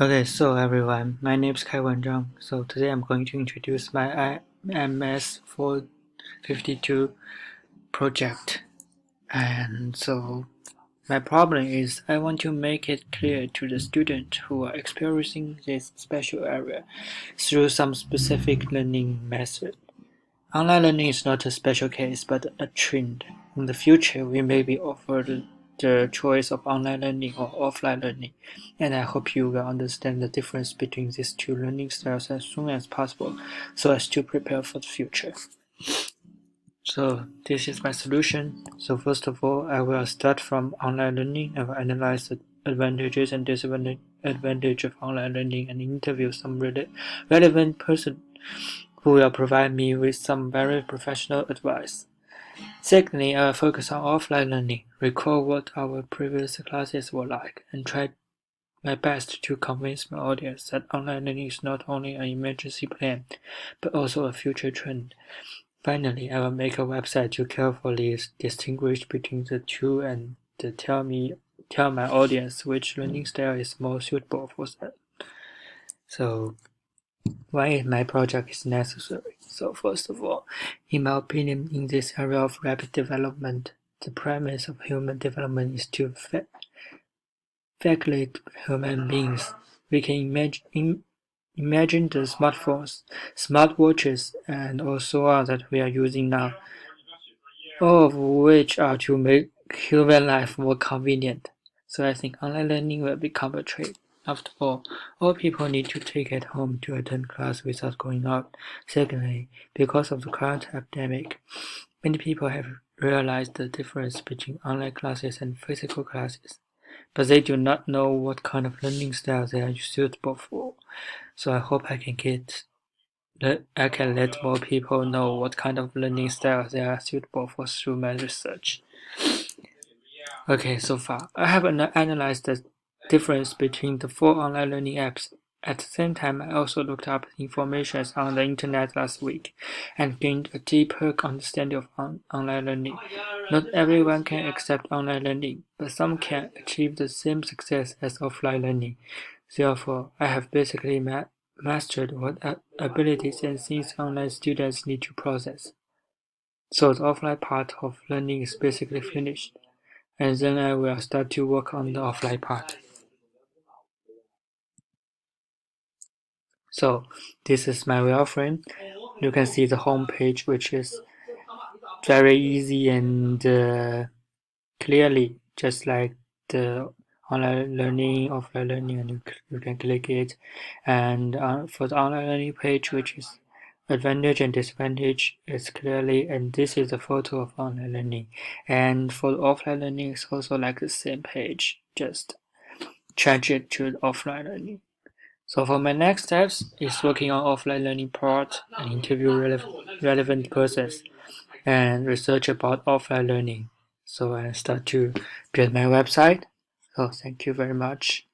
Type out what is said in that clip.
Okay, so everyone, my name is Kaiwan Zhang. So today I'm going to introduce my IMS 452 project. And so my problem is I want to make it clear to the students who are experiencing this special area through some specific learning method. Online learning is not a special case, but a trend. In the future, we may be offered the choice of online learning or offline learning, and I hope you will understand the difference between these two learning styles as soon as possible, so as to prepare for the future. So this is my solution. So first of all, I will start from online learning. I will analyze the advantages and disadvantages of online learning and interview some relevant person who will provide me with some very professional advice. Secondly, I will focus on offline learning, recall what our previous classes were like, and try my best to convince my audience that online learning is not only an emergency plan, but also a future trend. Finally, I will make a website to carefully distinguish between the two and tell my audience which learning style is more suitable for them. So why my project is necessary. So first of all, in my opinion, in this area of rapid development, the premise of human development is to facilitate human beings. We can imagine the smartphones, smartwatches, and also on that we are using now, all of which are to make human life more convenient. So I think online learning will become a trend. After all people need to take it home to attend class without going out. Secondly, because of the current epidemic, many people have realized the difference between online classes and physical classes, but they do not know what kind of learning style they are suitable for. So I hope I can let more people know what kind of learning style they are suitable for through my research. Okay, so far, I have analyzed the difference between the 4 online learning apps. At the same time, I also looked up information on the internet last week and gained a deeper understanding of online learning. Not everyone can accept online learning, but some can achieve the same success as offline learning. Therefore, I have basically mastered what abilities and things online students need to process. So the offline part of learning is basically finished, and then I will start to work on the offline part. So this is my wireframe. You can see the home page, which is very easy and clearly, just like the online learning, offline learning, and you can click it. And for the online learning page, which is advantage and disadvantage, is clearly, and this is a photo of online learning. And for the offline learning, it's also like the same page, just change it to the offline learning. So for my next steps is working on offline learning part and interview relevant persons and research about offline learning. So I start to build my website. So thank you very much.